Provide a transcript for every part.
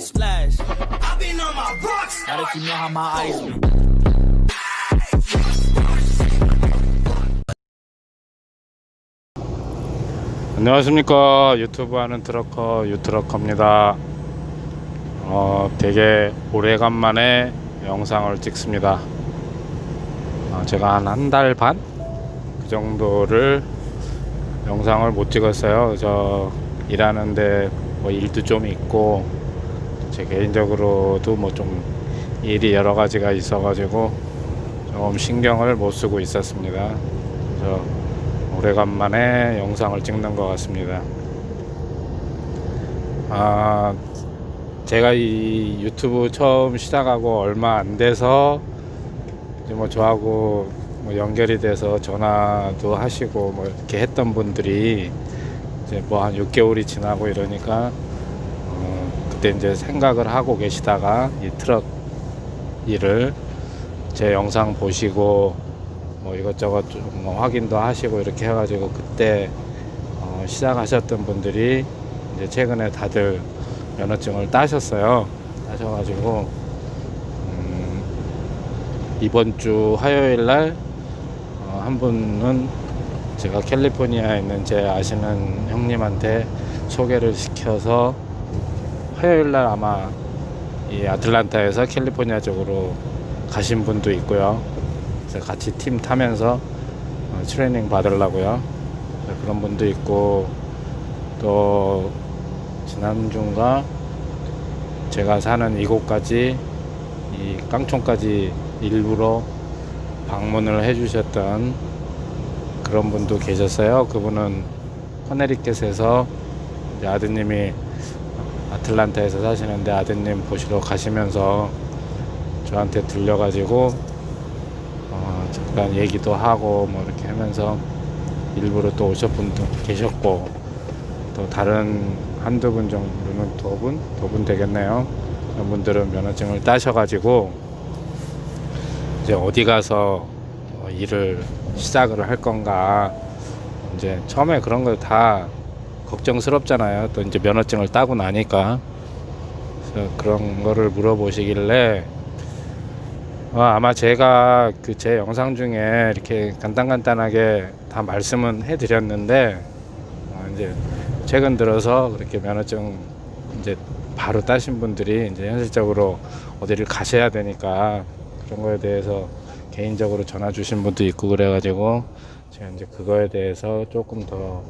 Splash. I've been on my rocks. Now that you know how my eyes be. 안녕하십니까. 유튜브 하는 트러커 유트러커입니다. 되게 오래간만에 영상을 찍습니다. 제가 한 달 반? 그 정도를 영상을 못 찍었어요. 저 일하는데 뭐 일도 좀 있고 제 개인적으로도 뭐 좀 일이 여러 가지가 있어가지고 좀 신경을 못 쓰고 있었습니다. 그래서 오래간만에 영상을 찍는 것 같습니다. 제가 이 유튜브 처음 시작하고 얼마 안 돼서 이제 뭐 저하고 뭐 연결이 돼서 전화도 하시고 뭐 이렇게 했던 분들이 이제 뭐 한 6개월이 지나고 이러니까 그때 이제 생각을 하고 계시다가 이 트럭 일을 제 영상 보시고 뭐 이것저것 좀 뭐 확인도 하시고 이렇게 해가지고 그때 시작하셨던 분들이 이제 최근에 다들 면허증을 따셨어요. 따셔가지고 이번 주 화요일 날 한 분은 제가 캘리포니아에 있는 제 아시는 형님한테 소개를 시켜서 화요일 날 아마 이 아틀란타에서 캘리포니아 쪽으로 가신 분도 있고요. 그래서 같이 팀 타면서 트레이닝 받으려고요. 그런 분도 있고, 또 지난주인가 제가 사는 이곳까지 이 깡총까지 일부러 방문을 해주셨던 그런 분도 계셨어요. 그분은 커네리켓에서 아드님이 아틀란타에서 사시는데 아드님 보시러 가시면서 저한테 들려가지고 잠깐 얘기도 하고 뭐 이렇게 하면서 일부러 또 오셨던 분도 계셨고, 또 다른 한두 분 정도는 두 분 되겠네요. 그런 분들은 면허증을 따셔가지고 이제 어디 가서 일을 시작을 할 건가, 이제 처음에 그런 거 다 걱정스럽잖아요. 또 이제 면허증을 따고 나니까. 그래서 그런 거를 물어보시길래 아마 제가 그 제 영상 중에 이렇게 간단하게 다 말씀은 해드렸는데 이제 최근 들어서 그렇게 면허증 이제 바로 따신 분들이 이제 현실적으로 어디를 가셔야 되니까 그런 거에 대해서 개인적으로 전화 주신 분도 있고 그래가지고 제가 이제 그거에 대해서 조금 더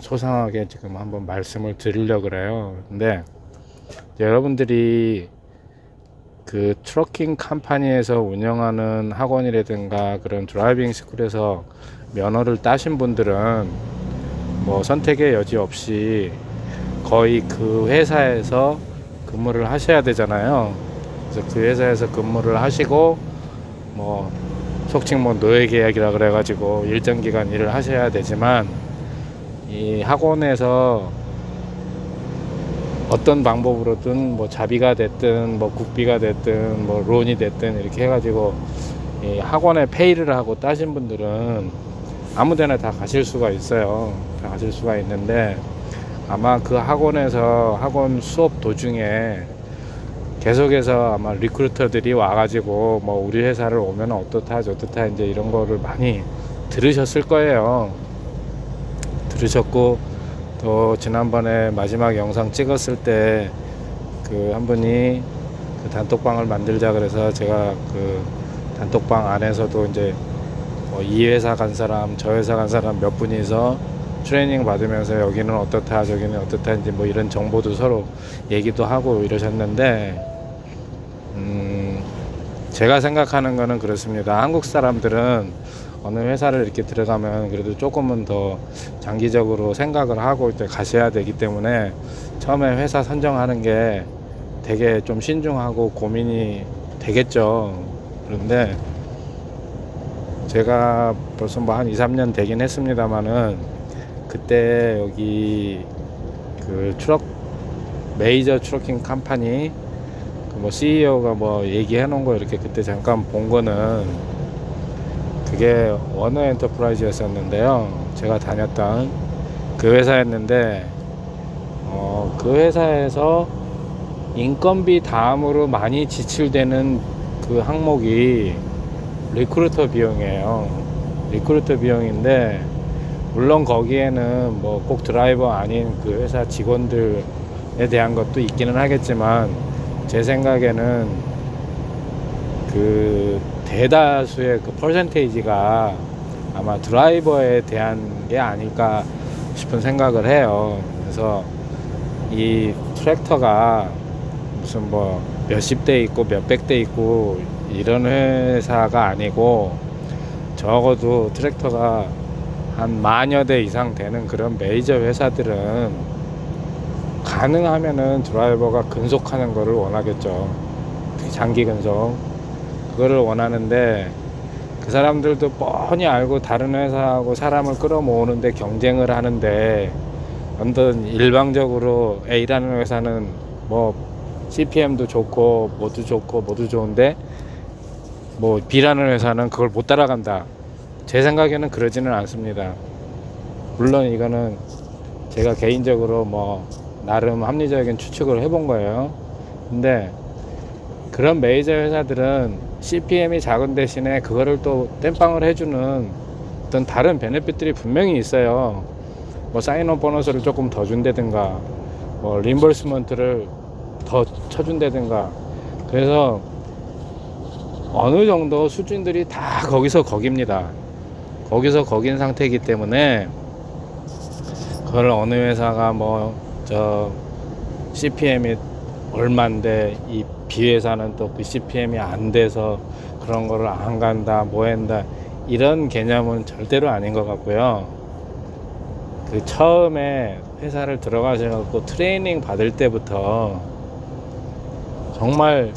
소상하게 지금 한번 말씀을 드리려고 그래요. 근데 여러분들이 그 트러킹 컴퍼니에서 운영하는 학원이라든가 그런 드라이빙 스쿨에서 면허를 따신 분들은 뭐 선택의 여지 없이 거의 그 회사에서 근무를 하셔야 되잖아요. 그래서 그 회사에서 근무를 하시고 뭐 속칭 뭐 노예 계약이라 그래가지고 일정 기간 일을 하셔야 되지만, 이 학원에서 어떤 방법으로든 뭐 자비가 됐든 뭐 국비가 됐든 뭐 론이 됐든 이렇게 해가지고 이 학원에 페이를 하고 따신 분들은 아무데나 다 가실 수가 있어요. 다 가실 수가 있는데, 아마 그 학원에서 학원 수업 도중에 계속해서 아마 리크루터들이 와가지고 뭐 우리 회사를 오면 어떻다 저떻다 이제 이런 거를 많이 들으셨을 거예요. 들으셨고, 또 지난번에 마지막 영상 찍었을 때 그 한 분이 그 단톡방을 만들자 그래서 제가 그 단톡방 안에서도 이제 뭐 이 회사 간 사람 저 회사 간 사람 몇 분이서 트레이닝 받으면서 여기는 어떻다 저기는 어떻다 이제 뭐 이런 정보도 서로 얘기도 하고 이러셨는데, 제가 생각하는 거는 그렇습니다. 한국 사람들은 어느 회사를 이렇게 들어가면 그래도 조금은 더 장기적으로 생각을 하고 이제 가셔야 되기 때문에 처음에 회사 선정하는 게 되게 좀 신중하고 고민이 되겠죠. 그런데 제가 벌써 뭐 한 2, 3년 되긴 했습니다만은 그때 여기 그 메이저 트러킹 컴퍼니 뭐 CEO가 뭐 얘기해 놓은 거 이렇게 그때 잠깐 본 거는 그게 워너 엔터프라이즈였었는데요. 제가 다녔던 그 회사였는데 그 회사에서 인건비 다음으로 많이 지출되는 그 항목이 리크루터 비용이에요. 리크루터 비용인데, 물론 거기에는 뭐 꼭 드라이버 아닌 그 회사 직원들에 대한 것도 있기는 하겠지만, 제 생각에는 그 대다수의 그 퍼센테이지가 아마 드라이버에 대한 게 아닐까 싶은 생각을 해요. 그래서 이 트랙터가 무슨 뭐 몇십 대 있고 몇백 대 있고 이런 회사가 아니고, 적어도 트랙터가 한 만여 대 이상 되는 그런 메이저 회사들은 가능하면은 드라이버가 근속하는 거를 원하겠죠. 특히 장기 근속, 그거를 원하는데, 그 사람들도 뻔히 알고 다른 회사하고 사람을 끌어모으는데 경쟁을 하는데, 어떤 일방적으로 A라는 회사는 뭐 CPM도 좋고 모두 좋은데 뭐 B라는 회사는 그걸 못 따라간다. 제 생각에는 그러지는 않습니다. 물론 이거는 제가 개인적으로 뭐 나름 합리적인 추측을 해본 거예요. 근데 그런 메이저 회사들은 CPM이 작은 대신에 그거를 또 땜빵을 해주는 어떤 다른 베네핏들이 분명히 있어요. 뭐 사인온 보너스를 조금 더 준다든가, 뭐 림버스먼트를 더 쳐준다든가. 그래서 어느 정도 수준들이 다 거기서 거깁니다. 거기서 거긴 상태이기 때문에, 그걸 어느 회사가 뭐 저 CPM이 얼만데 이 B 회사는 또 그 CPM이 안 돼서 그런 거를 안 간다, 뭐 한다, 이런 개념은 절대로 아닌 것 같고요. 그 처음에 회사를 들어가셔서 트레이닝 받을 때부터 정말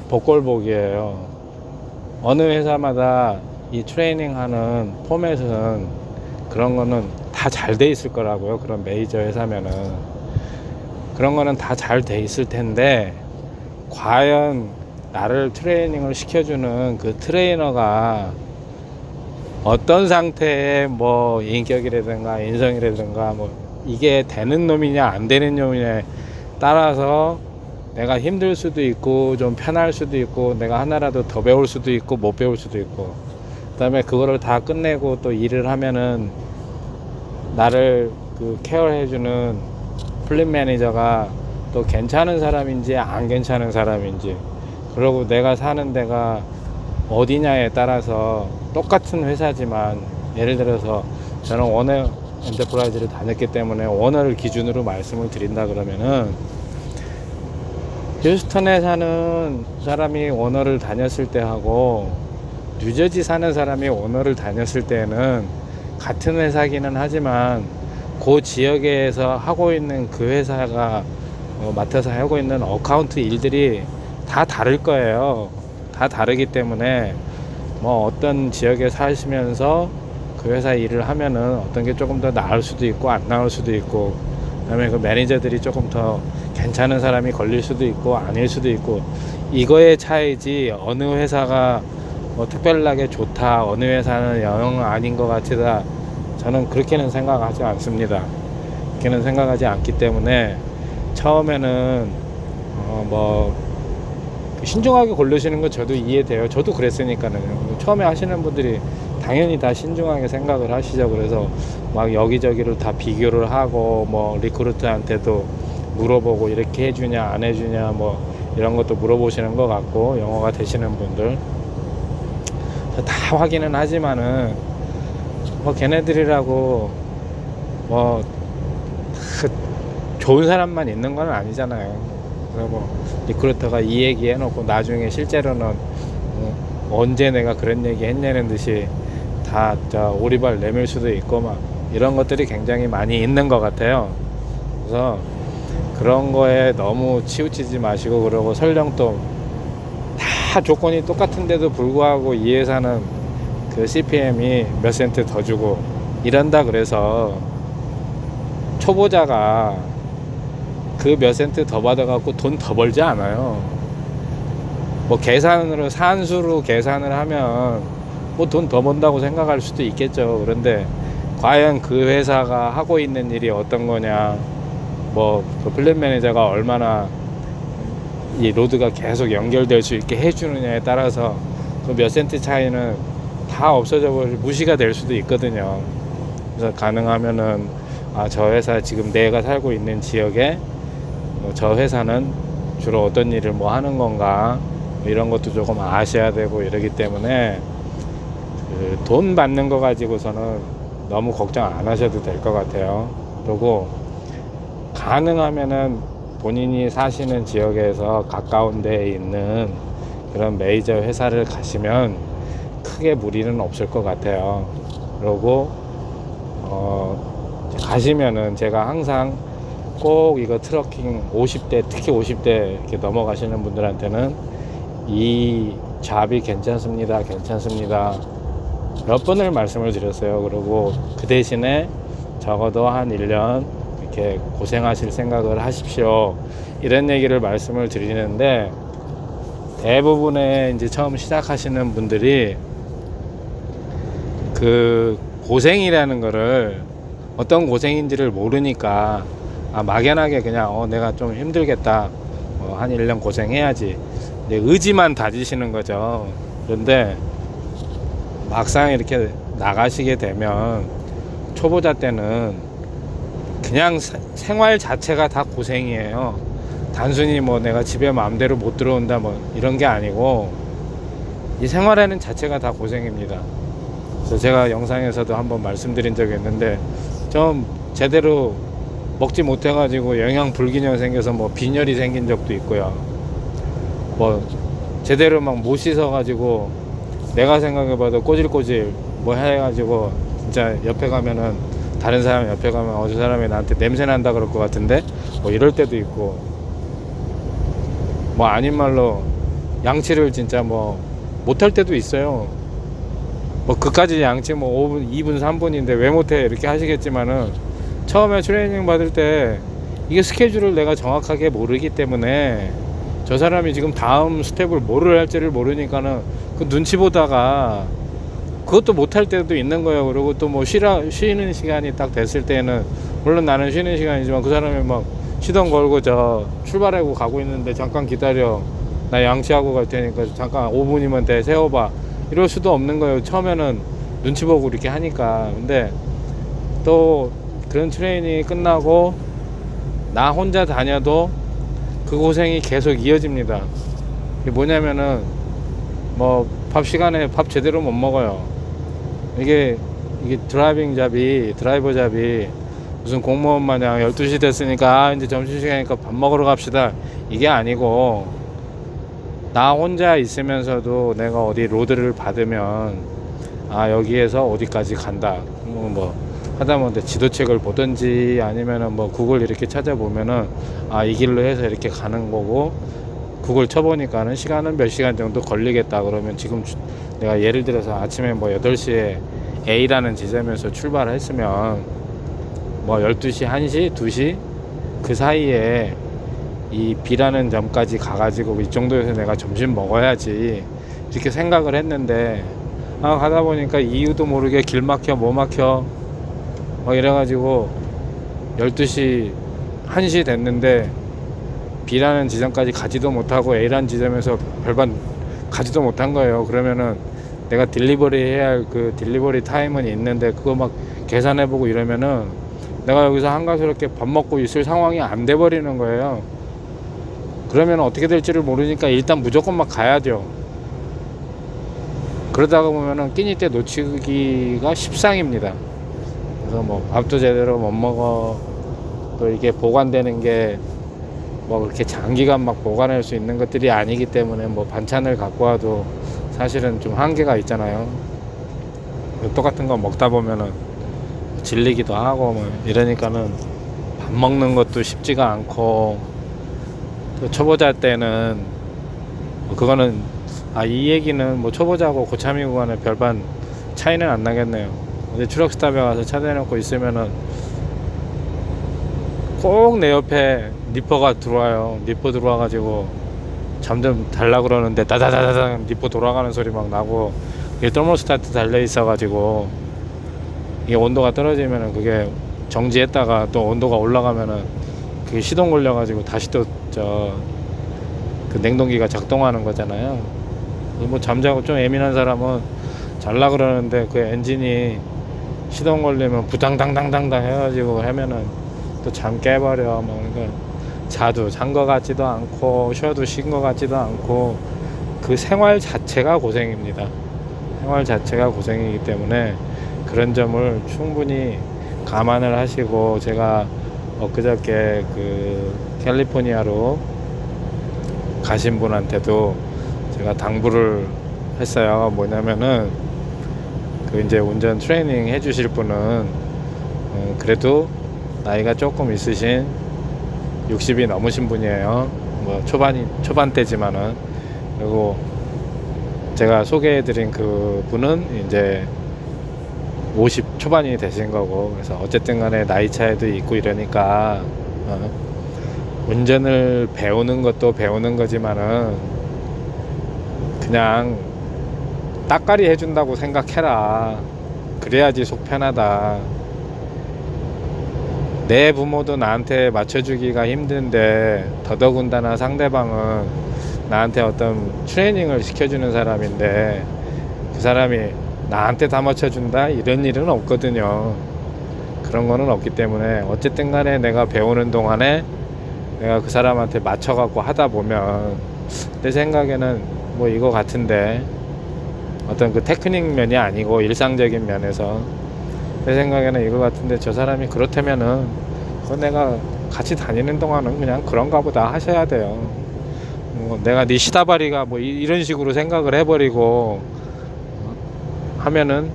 복골복이에요. 어느 회사마다 이 트레이닝 하는 포맷은 그런 거는 다 잘 돼 있을 거라고요. 그런 메이저 회사면은 그런 거는 다 잘 돼 있을 텐데, 과연 나를 트레이닝을 시켜주는 그 트레이너가 어떤 상태의 뭐 인격이라든가 인성이라든가 뭐 이게 되는 놈이냐 안 되는 놈이냐에 따라서 내가 힘들 수도 있고 좀 편할 수도 있고, 내가 하나라도 더 배울 수도 있고 못 배울 수도 있고, 그 다음에 그거를 다 끝내고 또 일을 하면은 나를 그 케어해주는 플립 매니저가 또 괜찮은 사람인지 안 괜찮은 사람인지, 그리고 내가 사는 데가 어디냐에 따라서 똑같은 회사지만, 예를 들어서 저는 워너 엔터프라이즈를 다녔기 때문에 워너를 기준으로 말씀을 드린다 그러면은, 휴스턴에 사는 사람이 워너를 다녔을 때 하고 뉴저지 사는 사람이 워너를 다녔을 때는 같은 회사기는 하지만 그 지역에서 하고 있는 그 회사가 맡아서 하고 있는 어카운트 일들이 다 다를 거예요. 다 다르기 때문에 뭐 어떤 지역에 사시면서 그 회사 일을 하면은 어떤 게 조금 더 나을 수도 있고 안 나을 수도 있고, 그다음에 그 매니저들이 조금 더 괜찮은 사람이 걸릴 수도 있고 아닐 수도 있고, 이거의 차이지 어느 회사가 뭐 특별하게 좋다, 어느 회사는 영 아닌 것 같다, 저는 그렇게는 생각하지 않습니다. 그렇게는 생각하지 않기 때문에 처음에는 뭐 신중하게 고르시는 거 저도 이해돼요. 저도 그랬으니까는. 처음에 하시는 분들이 당연히 다 신중하게 생각을 하시죠. 그래서 막 여기저기를 다 비교를 하고 뭐 리크루트한테도 물어보고 이렇게 해주냐 안 해주냐 뭐 이런 것도 물어보시는 것 같고, 영어가 되시는 분들 다 확인은 하지만은 뭐 걔네들이라고 뭐 좋은 사람만 있는 건 아니잖아요. 그래서 뭐 리크루터가 이 얘기 해놓고 나중에 실제로는 언제 내가 그런 얘기 했냐는 듯이 다 오리발 내밀 수도 있고 막 이런 것들이 굉장히 많이 있는 것 같아요. 그래서 그런 거에 너무 치우치지 마시고, 그러고 설령 또 다 조건이 똑같은데도 불구하고 이 회사는 그 CPM이 몇 센트 더 주고 이런다 그래서 초보자가 그 몇 센트 더 받아갖고 돈 더 벌지 않아요. 뭐 계산으로 산수로 계산을 하면 뭐 돈 더 번다고 생각할 수도 있겠죠. 그런데 과연 그 회사가 하고 있는 일이 어떤 거냐, 그 플랜 매니저가 얼마나 이 로드가 계속 연결될 수 있게 해주느냐에 따라서 그 몇 센트 차이는 다 없어져 버리고 무시가 될 수도 있거든요. 그래서 가능하면은 저 회사 지금 내가 살고 있는 지역에 저 회사는 주로 어떤 일을 하는 건가 이런 것도 조금 아셔야 되고 이러기 때문에 돈 받는 거 가지고서는 너무 걱정 안 하셔도 될 것 같아요. 그리고 가능하면은 본인이 사시는 지역에서 가까운 데에 있는 그런 메이저 회사를 가시면 크게 무리는 없을 것 같아요. 그리고 가시면은 제가 항상 꼭 이거 트러킹 50대 특히 50대 이렇게 넘어가시는 분들한테는 이 잡이 괜찮습니다 몇 번을 말씀을 드렸어요. 그리고 그 대신에 적어도 한 1년 이렇게 고생하실 생각을 하십시오 이런 얘기를 말씀을 드리는데, 대부분의 이제 처음 시작하시는 분들이 그 고생이라는 거를 어떤 고생인지를 모르니까 막연하게 그냥 내가 좀 힘들겠다, 한 1년 고생해야지, 의지만 다지시는 거죠. 그런데 막상 이렇게 나가시게 되면 초보자 때는 그냥 생활 자체가 다 고생이에요. 단순히 내가 집에 마음대로 못 들어온다 이런 게 아니고 이 생활하는 자체가 다 고생입니다. 그래서 제가 영상에서도 한번 말씀드린 적이 있는데, 좀 제대로 먹지 못해 가지고 영양 불균형 생겨서 빈혈이 생긴 적도 있고요. 제대로 못 씻어 가지고 내가 생각해봐도 꼬질꼬질 해가지고 진짜 옆에 가면은, 다른 사람 옆에 가면 저 사람이 나한테 냄새 난다 그럴 것 같은데 이럴 때도 있고, 아닌 말로 양치를 진짜 못할 때도 있어요. 그까지 양치 5분 2분 3분인데 왜 못해 이렇게 하시겠지만은, 처음에 트레이닝 받을 때 이게 스케줄을 내가 정확하게 모르기 때문에 저 사람이 지금 다음 스텝을 뭐를 할지를 모르니까는 그 눈치 보다가 그것도 못할 때도 있는 거예요. 그리고 또 쉬는 시간이 딱 됐을 때는, 물론 나는 쉬는 시간이지만 그 사람이 시동 걸고 출발하고 가고 있는데 잠깐 기다려, 나 양치하고 갈 테니까 잠깐 5분이면 돼, 세워봐, 이럴 수도 없는 거예요. 처음에는 눈치 보고 이렇게 하니까. 근데 또 그런 트레이닝이 끝나고 나 혼자 다녀도 그 고생이 계속 이어집니다. 이게 뭐냐면은 밥 시간에 밥 제대로 못 먹어요. 이게 드라이버 잡이 무슨 공무원 마냥 12시 됐으니까 이제 점심시간이니까 밥 먹으러 갑시다 이게 아니고, 나 혼자 있으면서도 내가 어디 로드를 받으면 여기에서 어디까지 간다 하다못해 지도책을 보든지 아니면은 구글 이렇게 찾아보면은 이 길로 해서 이렇게 가는 거고, 구글 쳐보니까는 시간은 몇 시간 정도 걸리겠다 그러면, 지금 내가 예를 들어서 아침에 8시에 A라는 지점에서 출발을 했으면 12시, 1시, 2시 그 사이에 이 B라는 점까지 가가지고 이 정도에서 내가 점심 먹어야지 이렇게 생각을 했는데, 가다 보니까 이유도 모르게 길 막혀 뭐 막혀 이래가지고 12시, 1시 됐는데 B라는 지점까지 가지도 못하고 A라는 지점에서 별반 가지도 못한 거예요. 그러면은 내가 딜리버리 해야 할 그 딜리버리 타임은 있는데 그거 계산해보고 이러면은 내가 여기서 한가스럽게 밥 먹고 있을 상황이 안 돼 버리는 거예요. 그러면 어떻게 될지를 모르니까 일단 무조건 가야죠. 그러다가 보면은 끼니 때 놓치기가 십상입니다. 그래서 밥도 제대로 못 먹어, 또 이게 보관되는 게 그렇게 장기간 보관할 수 있는 것들이 아니기 때문에 반찬을 갖고 와도 사실은 좀 한계가 있잖아요. 똑같은 거 먹다 보면은 질리기도 하고 이러니까는 밥 먹는 것도 쉽지가 않고, 또 초보자 때는 그거는 이 얘기는 초보자하고 고참이고 간에 별반 차이는 안 나겠네요. 근데 트럭스탑에 가서 차 대놓고 있으면은 꼭 내 옆에 니퍼가 들어와요. 니퍼 들어와가지고 점점 달라 그러는데 다다다다당 니퍼 돌아가는 소리 나고, 이게 터모스타트 달려 있어가지고 이게 온도가 떨어지면은 그게 정지했다가 또 온도가 올라가면은 그 시동 걸려가지고 다시 또 그 냉동기가 작동하는 거잖아요. 뭐 잠자고 좀 예민한 사람은 잘라 그러는데 그 엔진이 시동 걸리면 부당당당당당 해가지고 하면은 또 잠 깨버려. 뭐 그러니까 자도 잔 거 같지도 않고 쉬어도 쉰 거 같지도 않고 그 생활 자체가 고생입니다. 생활 자체가 고생이기 때문에 그런 점을 충분히 감안을 하시고, 제가 엊그저께 그 캘리포니아로 가신 분한테도 제가 당부를 했어요. 뭐냐면은 그 이제 운전 트레이닝 해주실 분은 그래도 나이가 조금 있으신 60이 넘으신 분이에요. 뭐 초반대지만은. 그리고 제가 소개해드린 그 분은 이제 50 초반이 되신 거고, 그래서 어쨌든 간에 나이 차이도 있고 이러니까 운전을 배우는 것도 배우는 거지만은 그냥 따까리 해준다고 생각해라. 그래야지 속 편하다. 내 부모도 나한테 맞춰주기가 힘든데 더더군다나 상대방은 나한테 어떤 트레이닝을 시켜주는 사람인데 그 사람이 나한테 다 맞춰준다? 이런 일은 없거든요. 그런 거는 없기 때문에 어쨌든 간에 내가 배우는 동안에 내가 그 사람한테 맞춰갖고 하다 보면, 내 생각에는 뭐 이거 같은데, 어떤 그 테크닉 면이 아니고 일상적인 면에서 내 생각에는 이거 같은데 저 사람이 그렇다면은 내가 같이 다니는 동안은 그냥 그런가 보다 하셔야 돼요. 내가 네 시다바리가 뭐 이런 식으로 생각을 해버리고 하면은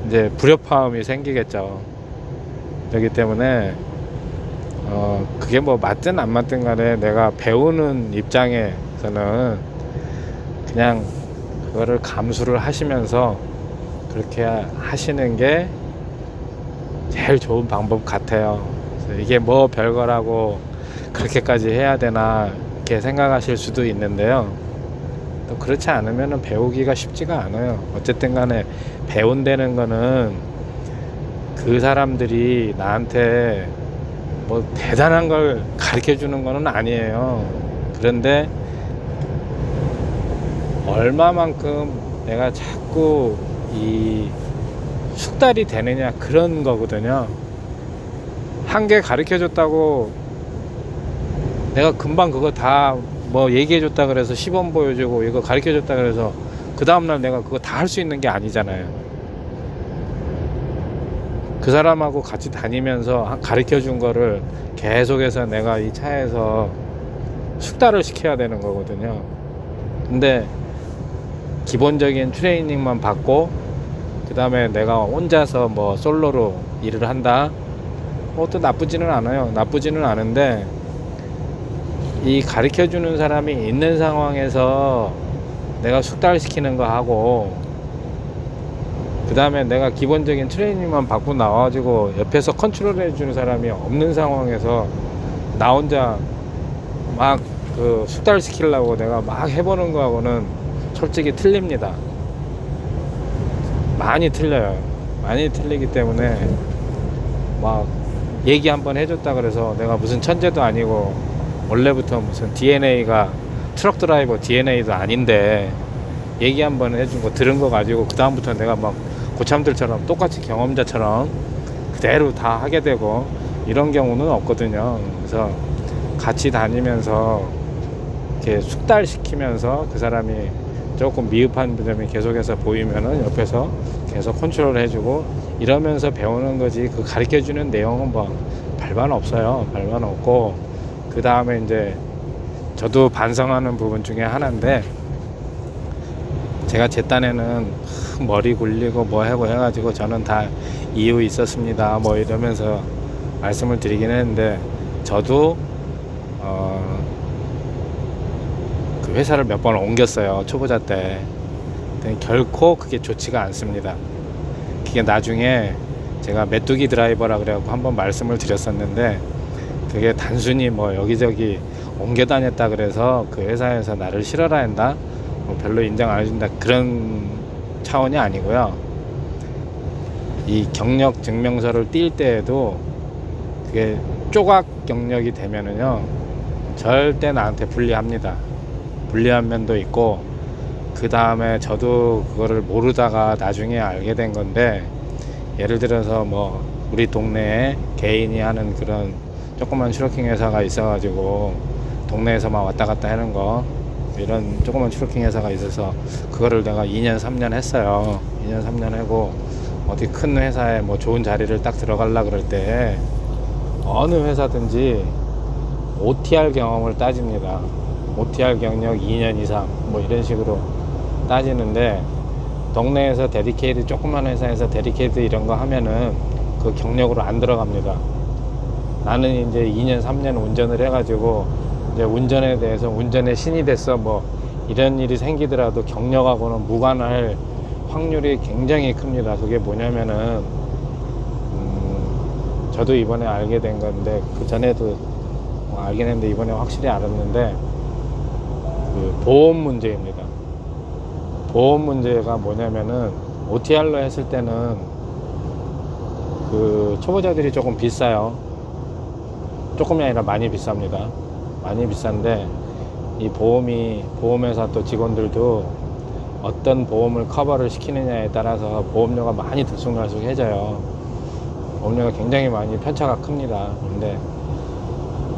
이제 불협화음이 생기겠죠. 그렇기 때문에 그게 뭐 맞든 안 맞든 간에 내가 배우는 입장에서는 그냥 그거를 감수를 하시면서 그렇게 하시는 게 제일 좋은 방법 같아요. 그래서 이게 뭐 별거라고 그렇게까지 해야 되나 이렇게 생각하실 수도 있는데요. 또 그렇지 않으면 배우기가 쉽지가 않아요. 어쨌든 간에 배운다는 거는 그 사람들이 나한테 뭐 대단한 걸 가르쳐 주는 거는 아니에요. 그런데 얼마만큼 내가 자꾸 이 숙달이 되느냐, 그런 거거든요. 한 개 가르쳐 줬다고 내가 금방 그거 다 뭐 얘기해 줬다 그래서 시범 보여주고 이거 가르쳐 줬다 그래서 그 다음날 내가 그거 다 할 수 있는 게 아니잖아요. 그 사람하고 같이 다니면서 가르쳐 준 거를 계속해서 내가 이 차에서 숙달을 시켜야 되는 거거든요. 근데 기본적인 트레이닝만 받고 그 다음에 내가 혼자서 뭐 솔로로 일을 한다, 또 나쁘지는 않아요. 나쁘지는 않은데 이 가르쳐 주는 사람이 있는 상황에서 내가 숙달시키는 거 하고, 그 다음에 내가 기본적인 트레이닝만 받고 나와가지고 옆에서 컨트롤 해주는 사람이 없는 상황에서 나 혼자 막 그 숙달시키려고 내가 막 해보는 거하고는 솔직히 틀립니다. 많이 틀려요. 많이 틀리기 때문에 막 얘기 한번 해줬다 그래서 내가 무슨 천재도 아니고 원래부터 무슨 DNA가 트럭 드라이버 DNA도 아닌데 얘기 한번 해준 거 들은 거 가지고 그 다음부터 내가 막 고참들처럼 똑같이 경험자처럼 그대로 다 하게 되고 이런 경우는 없거든요. 그래서 같이 다니면서 이렇게 숙달시키면서 그 사람이 조금 미흡한 점이 계속해서 보이면은 옆에서 계속 컨트롤 해주고 이러면서 배우는 거지, 그 가르쳐 주는 내용은 뭐 별반 없어요. 별반 없고, 그 다음에 이제 저도 반성하는 부분 중에 하나인데, 제가 제 딴에는 머리 굴리고 뭐 하고 해가지고 저는 다 이유 있었습니다 뭐 이러면서 말씀을 드리긴 했는데, 저도 그 회사를 몇 번 옮겼어요. 초보자 때. 결코 그게 좋지가 않습니다. 그게 나중에 제가 메뚜기 드라이버라 그래갖고 한번 말씀을 드렸었는데, 그게 단순히 뭐 여기저기 옮겨 다녔다 그래서 그 회사에서 나를 싫어라 한다, 뭐 별로 인정 안 해준다, 그런 차원이 아니고요. 이 경력 증명서를 띌 때에도 그게 조각 경력이 되면은요 절대 나한테 불리합니다. 불리한 면도 있고, 그 다음에 저도 그거를 모르다가 나중에 알게 된 건데, 예를 들어서 뭐 우리 동네에 개인이 하는 그런 조그만 추러킹 회사가 있어가지고 동네에서만 왔다 갔다 하는 거, 이런 조그만 추러킹 회사가 있어서 그거를 내가 2년 3년 했어요. 2년 3년 하고 어디 큰 회사에 뭐 좋은 자리를 딱 들어가려 그럴 때 어느 회사든지 OTR 경험을 따집니다. OTR 경력 2년 이상 뭐 이런 식으로 따지는데, 동네에서 데디케이트 조그만 회사에서 데디케이트 이런 거 하면은 그 경력으로 안 들어갑니다. 나는 이제 2년 3년 운전을 해가지고 이제 운전에 대해서 운전의 신이 됐어 뭐 이런 일이 생기더라도 경력하고는 무관할 확률이 굉장히 큽니다. 그게 뭐냐면은 저도 이번에 알게 된 건데, 그 전에도 알긴 했는데 이번에 확실히 알았는데, 그 보험 문제입니다. 보험 문제가 뭐냐면은 OTR로 했을 때는 그 초보자들이 조금 비싸요. 조금이 아니라 많이 비쌉니다. 많이 비싼데, 이 보험회사 또 직원들도 어떤 보험을 커버를 시키느냐에 따라서 보험료가 많이 들쑥날쑥해져요. 보험료가 굉장히 많이 편차가 큽니다. 근데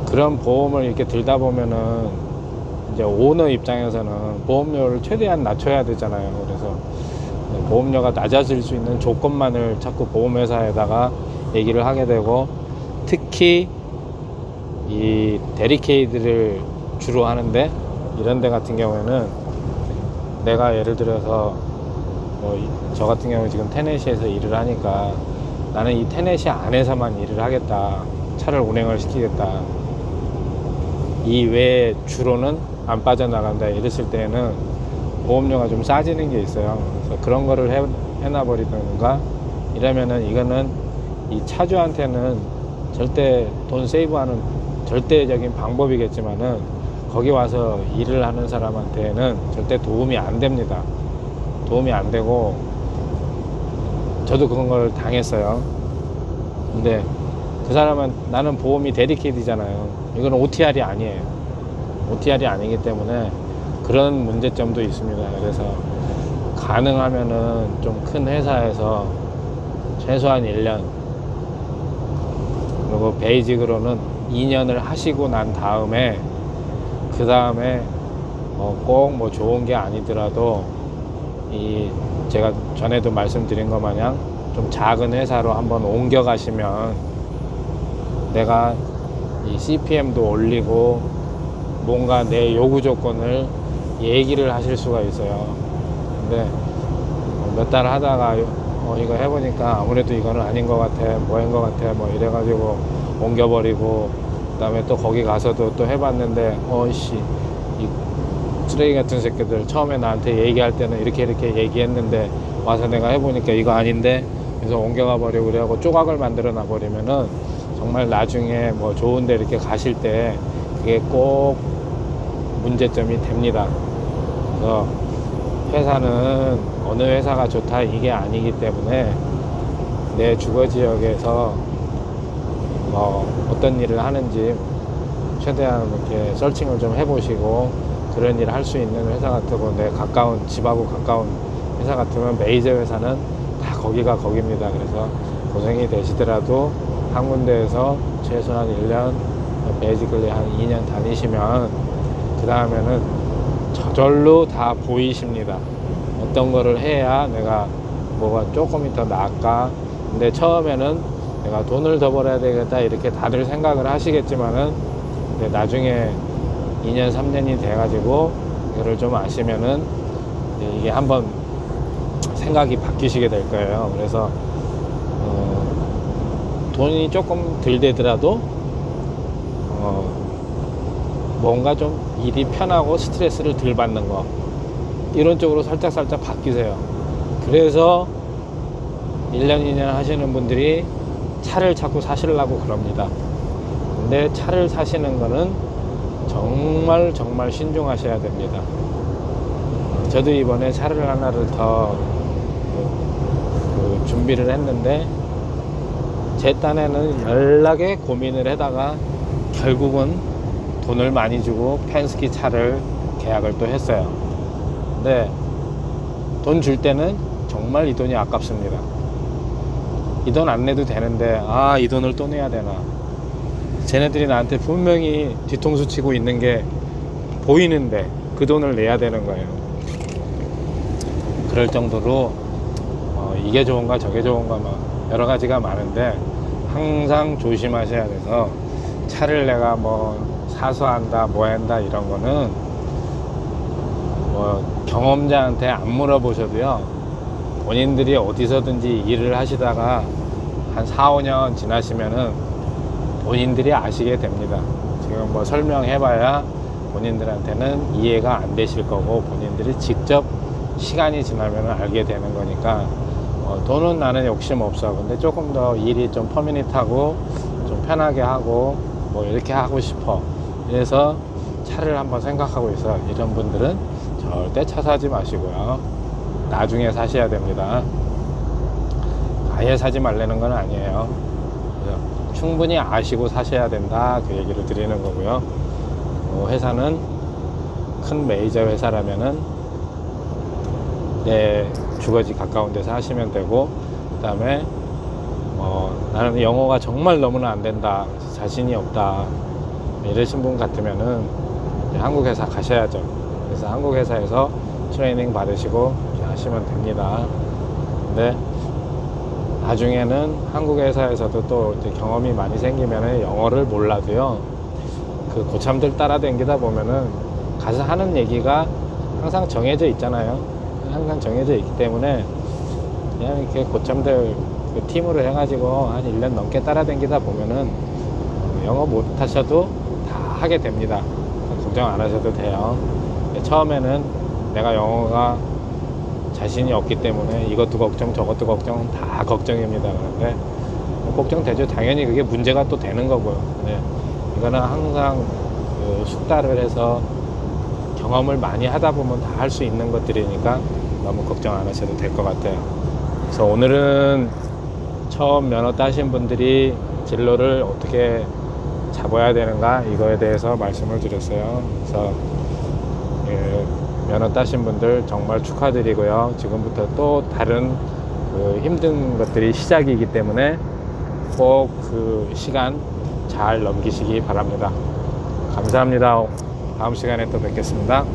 그런 보험을 이렇게 들다 보면은 이제 오너 입장에서는 보험료를 최대한 낮춰야 되잖아요. 그래서 보험료가 낮아질 수 있는 조건만을 자꾸 보험회사에다가 얘기를 하게 되고, 특히 이 데리케이드를 주로 하는데, 이런 데 같은 경우에는 내가 예를 들어서 뭐 저 같은 경우 지금 테네시에서 일을 하니까 나는 이 테네시 안에서만 일을 하겠다, 차를 운행을 시키겠다, 이 외에 주로는 안 빠져나간다, 이랬을 때는 보험료가 좀 싸지는 게 있어요. 그래서 그런 거를 해놔버리던가, 이러면은 이거는 이 차주한테는 절대 돈 세이브하는 절대적인 방법이겠지만은, 거기 와서 일을 하는 사람한테는 절대 도움이 안 됩니다. 도움이 안 되고, 저도 그런 걸 당했어요. 근데 그 사람은, 나는 보험이 데디케이트잖아요. 이건 OTR이 아니에요. OTR이 아니기 때문에 그런 문제점도 있습니다. 그래서 가능하면은 좀 큰 회사에서 최소한 1년, 그리고 베이직으로는 2년을 하시고 난 다음에, 그 다음에 꼭 뭐 좋은 게 아니더라도 이 제가 전에도 말씀드린 것 마냥 좀 작은 회사로 한번 옮겨 가시면 내가 이 CPM도 올리고 뭔가 내 요구 조건을 얘기를 하실 수가 있어요. 근데 몇 달 하다가 이거 해보니까 아무래도 이거는 아닌 것 같아, 뭐인 것 같아, 뭐 이래가지고 옮겨버리고, 그 다음에 또 거기 가서도 또 해봤는데, 이 쓰레기 같은 새끼들, 처음에 나한테 얘기할 때는 이렇게 얘기했는데 와서 내가 해보니까 이거 아닌데, 그래서 옮겨가 버리고 그래갖고 조각을 만들어 놔 버리면은 정말 나중에 뭐 좋은데 이렇게 가실 때 그게 꼭 문제점이 됩니다. 그래서 회사는 어느 회사가 좋다 이게 아니기 때문에 내 주거 지역에서 뭐 어떤 일을 하는지 최대한 이렇게 서칭을 좀 해보시고, 그런 일을 할 수 있는 회사 같고, 내 가까운 집하고 가까운 회사 같으면 메이저 회사는 다 거기가 거기입니다. 그래서 고생이 되시더라도 한 군데에서 최소한 1년, 베이직을리 한 2년 다니시면 그 다음에는 저절로 다 보이십니다. 어떤 거를 해야 내가 뭐가 조금 더 나을까. 근데 처음에는 내가 돈을 더 벌어야 되겠다 이렇게 다들 생각을 하시겠지만은, 나중에 2년 3년이 돼가지고 이거를 좀 아시면은 이게 한번 생각이 바뀌시게 될 거예요. 그래서 돈이 조금 덜 되더라도 뭔가 좀 일이 편하고 스트레스를 덜 받는 거, 이런 쪽으로 살짝 바뀌세요. 그래서 1년 2년 하시는 분들이 차를 자꾸 사시려고 그럽니다. 근데 차를 사시는 거는 정말 신중하셔야 됩니다. 저도 이번에 차를 하나를 더 준비를 했는데, 제 딴에는 연락에 고민을 하다가 결국은 돈을 많이 주고 펜스키 차를 계약을 또 했어요. 근데 돈 줄 때는 정말 이 돈이 아깝습니다. 이 돈 안 내도 되는데 이 돈을 또 내야 되나. 쟤네들이 나한테 분명히 뒤통수 치고 있는 게 보이는데 그 돈을 내야 되는 거예요. 그럴 정도로 이게 좋은가 저게 좋은가 막 여러 가지가 많은데 항상 조심하셔야 돼서, 차를 내가 뭐 사수한다 뭐 한다 이런 거는 뭐 경험자한테 안 물어보셔도요, 본인들이 어디서든지 일을 하시다가 한 4, 5년 지나시면은 본인들이 아시게 됩니다. 지금 뭐 설명해봐야 본인들한테는 이해가 안 되실 거고, 본인들이 직접 시간이 지나면 알게 되는 거니까, 돈은 나는 욕심 없어. 근데 조금 더 일이 좀 퍼미닛하고 좀 편하게 하고 뭐 이렇게 하고 싶어. 그래서 차를 한번 생각하고 있어. 이런 분들은 절대 차 사지 마시고요. 나중에 사셔야 됩니다. 아예 사지 말라는 건 아니에요. 충분히 아시고 사셔야 된다, 그 얘기를 드리는 거고요. 회사는 큰 메이저 회사라면은 내 주거지 가까운 데서 하시면 되고, 그 다음에 나는 영어가 정말 너무나 안 된다, 자신이 없다 이러신 분 같으면은 한국 회사 가셔야죠. 그래서 한국 회사에서 트레이닝 받으시고 하시면 됩니다. 근데 나중에는 한국 회사에서도 또 이제 경험이 많이 생기면은 영어를 몰라도요, 그 고참들 따라다니다 보면은 가서 하는 얘기가 항상 정해져 있잖아요. 항상 정해져 있기 때문에 그냥 이렇게 고참들 그 팀으로 해가지고 한 1년 넘게 따라다니다 보면은 영어 못 하셔도 다 하게 됩니다. 걱정 안 하셔도 돼요. 처음에는 내가 영어가 자신이 없기 때문에 이것도 걱정 저것도 걱정 다 걱정입니다. 그런데 걱정되죠. 당연히 그게 문제가 또 되는 거고요. 네. 이거는 항상 그 숙달을 해서 경험을 많이 하다 보면 다 할 수 있는 것들이니까 너무 걱정 안 하셔도 될 것 같아요. 그래서 오늘은 처음 면허 따신 분들이 진로를 어떻게 잡아야 되는가 이거에 대해서 말씀을 드렸어요. 그래서 면허 따신 분들 정말 축하드리고요. 지금부터 또 다른 그 힘든 것들이 시작이기 때문에 꼭 그 시간 잘 넘기시기 바랍니다. 감사합니다. 다음 시간에 또 뵙겠습니다.